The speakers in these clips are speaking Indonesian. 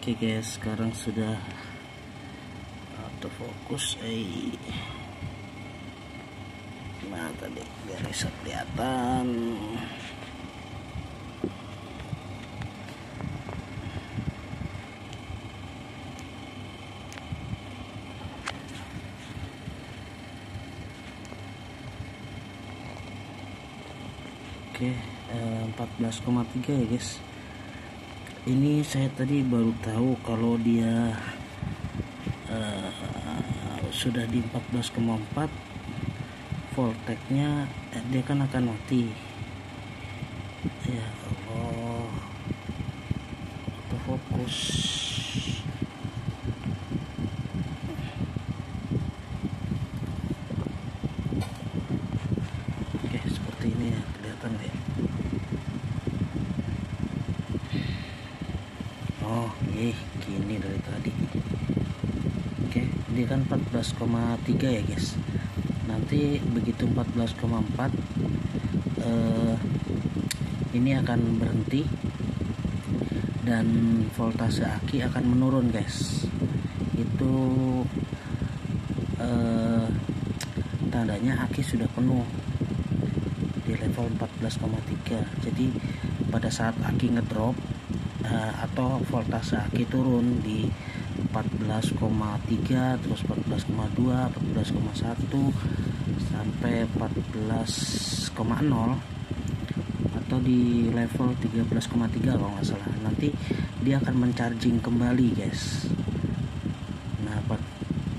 Oke guys, sekarang sudah autofocus. Nah tadi biar bisa kelihatan. Oke, 14,3 ya guys. Ini saya tadi baru tahu kalau dia sudah di 14,4 voltage-nya, dia kan akan mati. Ya Allah, autofocus. Oke, seperti ini ya, kelihatan ya. Oh gini dari tadi. Oke, dia kan 14,3 ya guys. Nanti begitu 14,4 ini akan berhenti dan voltase aki akan menurun guys. Itu tandanya aki sudah penuh di level 14,3. Jadi pada saat aki ngedrop atau voltase aki turun di 14,3 terus 14,2 14,1 sampai 14,0 atau di level 13,3 kalau nggak salah, nanti dia akan mencharging kembali guys. Nah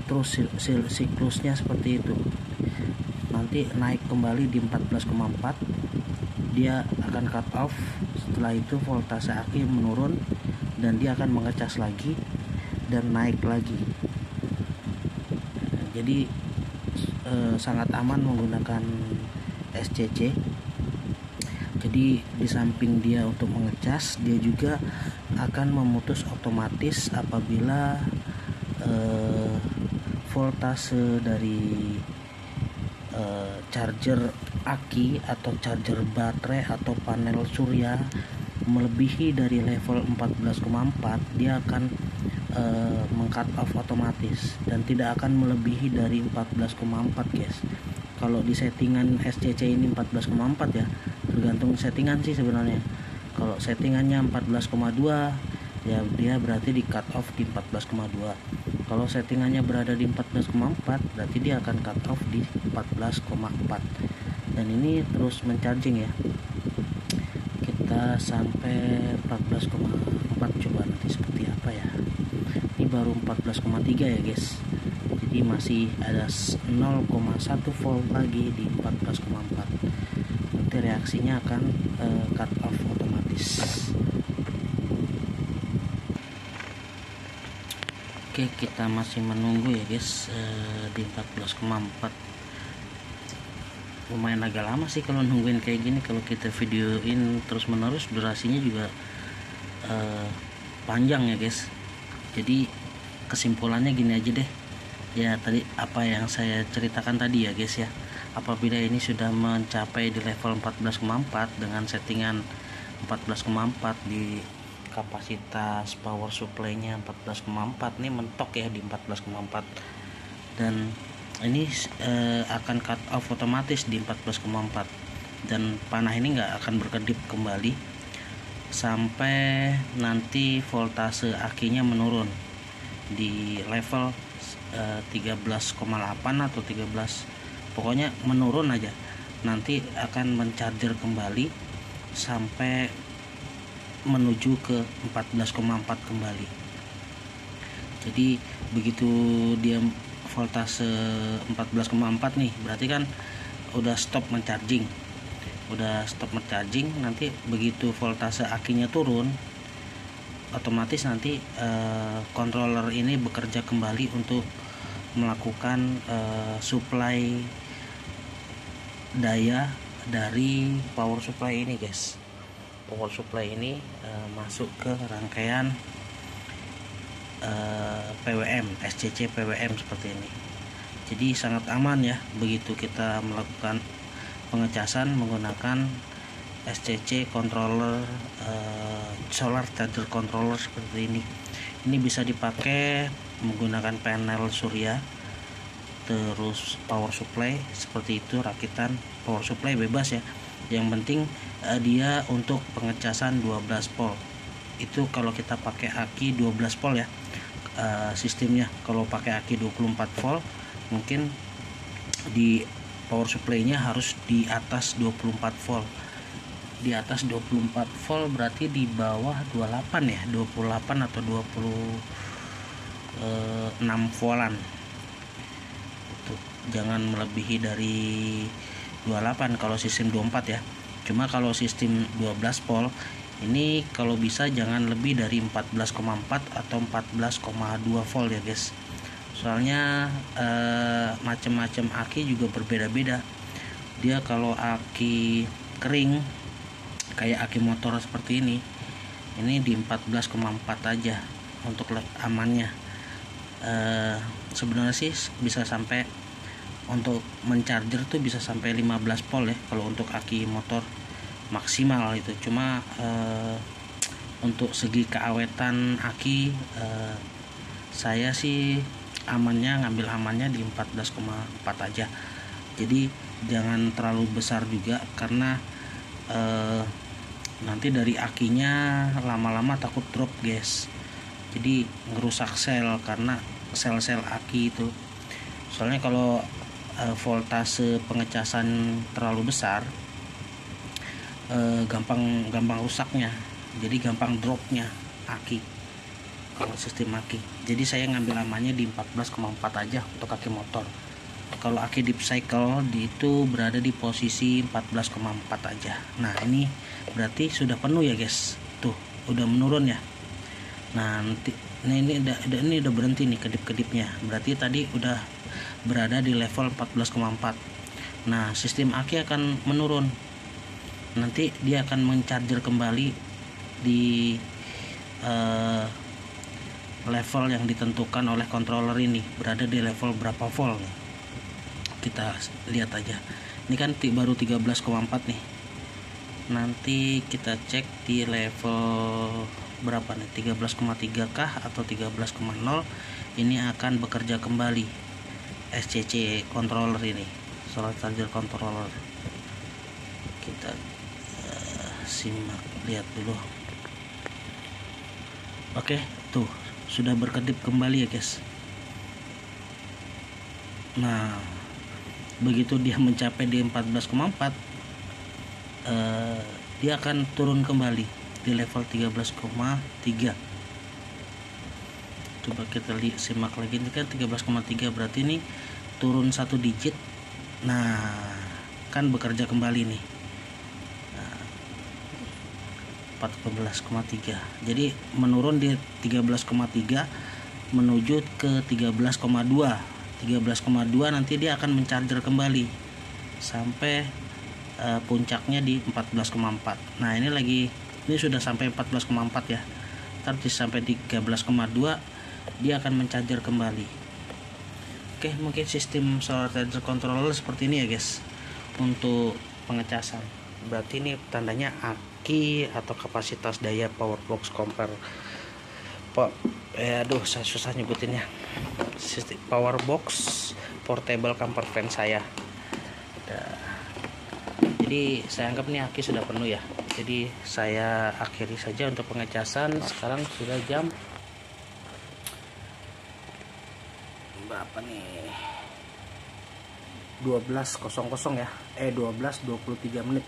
terus siklusnya seperti itu, nanti naik kembali di 14,4, dia akan cut off. Setelah itu voltase aki menurun dan dia akan mengecas lagi dan naik lagi. Jadi sangat aman menggunakan SCC. Jadi di samping dia untuk mengecas, dia juga akan memutus otomatis apabila voltase dari charger aki atau charger baterai atau panel surya melebihi dari level 14,4, dia akan meng-cut off otomatis dan tidak akan melebihi dari 14,4 guys. Kalau di settingan SCC ini 14,4 ya, tergantung settingan sih sebenarnya. Kalau settingannya 14,2 ya dia berarti di cut off di 14,2. Kalau settingannya berada di 14,4 berarti dia akan cut off di 14,4. Dan ini terus mencharging ya. Kita sampai 14,4, coba nanti seperti apa ya. Ini baru 14,3 ya guys. Jadi masih ada 0,1 volt lagi di 14,4. Nanti reaksinya akan cut off otomatis. Oke, kita masih menunggu ya guys, di 14,4. Lumayan agak lama sih kalau nungguin kayak gini. Kalau kita videoin terus menerus durasinya juga panjang ya guys. Jadi kesimpulannya gini aja deh ya, tadi apa yang saya ceritakan tadi ya guys ya. Apabila ini sudah mencapai di level 14,4 dengan settingan 14,4 di kapasitas power supply-nya 14,4 nih, mentok ya di 14,4, dan ini akan cut off otomatis di 14,4 dan panah ini nggak akan berkedip kembali sampai nanti voltase akinya menurun di level 13,8 atau 13, pokoknya menurun aja. Nanti akan mencharger kembali sampai menuju ke 14,4 kembali. Jadi begitu dia voltase 14,4 nih, berarti kan udah stop mencharging. Nanti begitu voltase akinya turun, otomatis nanti controller ini bekerja kembali untuk melakukan supply daya dari power supply ini guys. Power supply ini masuk ke rangkaian PWM, SCC PWM seperti ini. Jadi sangat aman ya begitu kita melakukan pengecasan menggunakan SCC controller, solar charger controller seperti ini. Ini bisa dipakai menggunakan panel surya, terus power supply seperti itu, rakitan power supply bebas ya. Yang penting dia untuk pengecasan 12 volt. Itu kalau kita pakai aki 12 volt ya sistemnya. Kalau pakai aki 24 volt mungkin di power supply-nya harus di atas 24 volt. Di atas 24 volt berarti di bawah 28 ya, 28 atau 26 voltan. Jangan melebihi dari 28 kalau sistem 24 ya. Cuma kalau sistem 12 volt ini kalau bisa jangan lebih dari 14,4 atau 14,2 volt ya guys. Soalnya macam-macam aki juga berbeda-beda. Dia kalau aki kering kayak aki motor seperti ini di 14,4 aja untuk amannya. Sebenarnya sih bisa sampai untuk mencharger tuh bisa sampai 15 volt ya kalau untuk aki motor maksimal itu. Cuma untuk segi keawetan aki saya sih ngambil amannya di 14,4 aja. Jadi jangan terlalu besar juga karena nanti dari akinya lama-lama takut drop guys. Jadi ngerusak sel karena sel-sel aki itu. Soalnya kalau voltase pengecasan terlalu besar gampang rusaknya, jadi gampang dropnya aki kalau sistem aki. Jadi saya ngambil amannya di 14,4 aja untuk aki motor. Kalau aki deep cycle itu berada di posisi 14,4 aja. Nah ini berarti sudah penuh ya guys, tuh udah menurun ya. Nah ini udah berhenti nih kedip-kedipnya, berarti tadi udah berada di level 14,4. Nah sistem aki akan menurun, nanti dia akan mencharger kembali di level yang ditentukan oleh controller ini, berada di level berapa volt nih. Kita lihat aja, ini kan baru 13,4 nih. Nanti kita cek di level berapa nih, 13,3 kah atau 13,0. Ini akan bekerja kembali SCC controller ini, solar charger controller. Kita simak, lihat dulu. Oke, tuh sudah berkedip kembali ya guys. Nah begitu dia mencapai di 14,4 dia akan turun kembali di level 13,3. Coba kita simak lagi, ini kan 13,3 berarti ini turun 1 digit. Nah kan bekerja kembali nih, 14,3. Jadi menurun di 13,3 menuju ke 13,2. 13,2 nanti dia akan mencharger kembali sampai puncaknya di 14,4. Nah ini sudah sampai 14,4 ya. Ntar sampai 13,2 dia akan mencharger kembali. Oke, mungkin sistem solar charger controller seperti ini ya guys untuk pengecasan. Berarti ini tandanya aki atau kapasitas daya power box compare. Saya susah nyebutinnya. Sistem power box portable camper van saya. Jadi saya anggap nih aki sudah penuh ya. Jadi saya akhiri saja untuk pengecasan. Sekarang sudah jam berapa nih? 12.00 ya. 12:23 menit.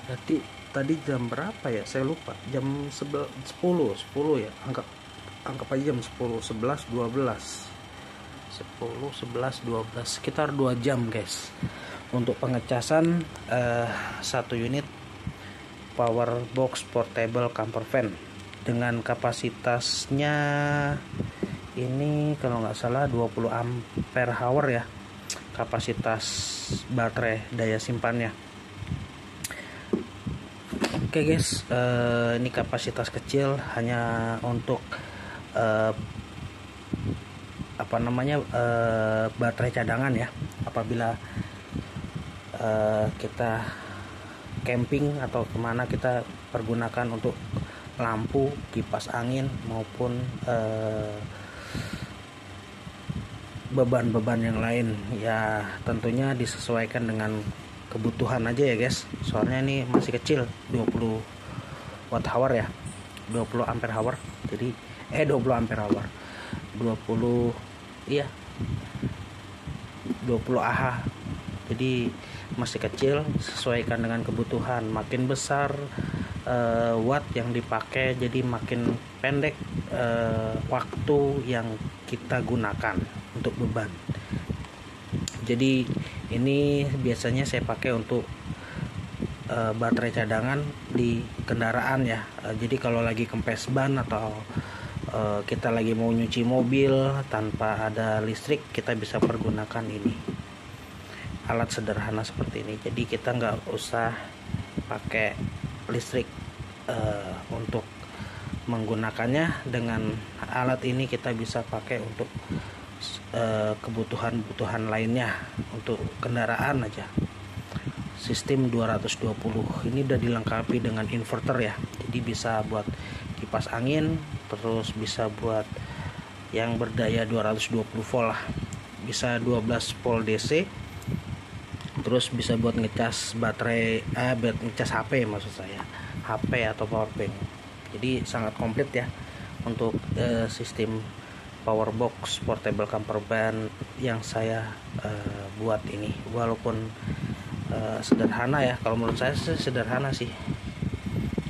Berarti tadi jam berapa ya? Saya lupa. Jam 10 ya. Anggap aja jam 10, 11, 12. 10, 11, 12, sekitar 2 jam guys untuk pengecasan satu unit power box portable camper van dengan kapasitasnya ini kalau nggak salah 20 ampere hour ya, kapasitas baterai daya simpannya. Oke guys, ini kapasitas kecil hanya untuk baterai cadangan ya, apabila kita camping atau kemana kita pergunakan untuk lampu, kipas angin maupun beban-beban yang lain. Ya tentunya disesuaikan dengan kebutuhan aja ya guys, soalnya ini masih kecil, 20 watt hour ya, 20 ampere hour, jadi 20 ampere hour, 20 iya 20 Ah, jadi masih kecil, sesuaikan dengan kebutuhan. Makin besar watt yang dipakai, jadi makin pendek waktu yang kita gunakan untuk beban. Jadi ini biasanya saya pakai untuk baterai cadangan di kendaraan ya. Jadi kalau lagi kempes ban atau kita lagi mau nyuci mobil tanpa ada listrik, kita bisa pergunakan ini, alat sederhana seperti ini. Jadi kita nggak usah pakai listrik untuk menggunakannya. Dengan alat ini kita bisa pakai untuk kebutuhan lainnya, untuk kendaraan aja. Sistem 220 ini udah dilengkapi dengan inverter ya, jadi bisa buat kipas angin, terus bisa buat yang berdaya 220 volt lah, bisa 12 volt DC, terus bisa buat ngecas baterai, buat ngecas HP maksud saya, HP atau power bank. Jadi sangat komplit ya untuk sistem power box portable camper van yang saya buat ini. Walaupun sederhana ya, kalau menurut saya sederhana sih,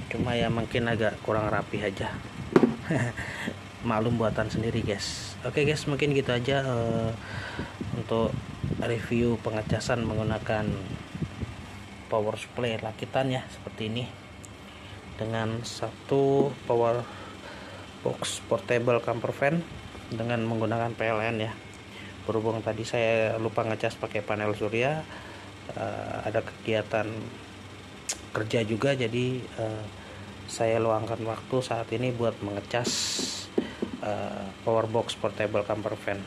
cuma ya mungkin agak kurang rapi aja. Maklum, buatan sendiri guys. Oke guys, mungkin gitu aja untuk review pengecasan menggunakan power supply rakitan ya, seperti ini, dengan satu power box portable camper van dengan menggunakan PLN ya. Berhubung tadi saya lupa ngecas pakai panel surya, ada kegiatan kerja juga, jadi saya luangkan waktu saat ini buat mengecas power box portable camper van,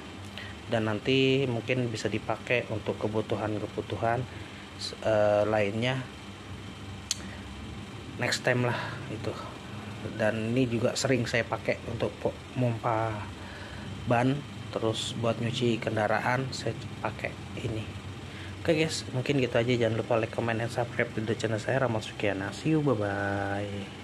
dan nanti mungkin bisa dipakai untuk kebutuhan lainnya next time lah itu. Dan ini juga sering saya pakai untuk pompa ban, terus buat nyuci kendaraan saya pakai ini. Oke guys, mungkin gitu aja. Jangan lupa like, comment, and subscribe di channel saya, Rahmat Sukiana. See you, bye bye.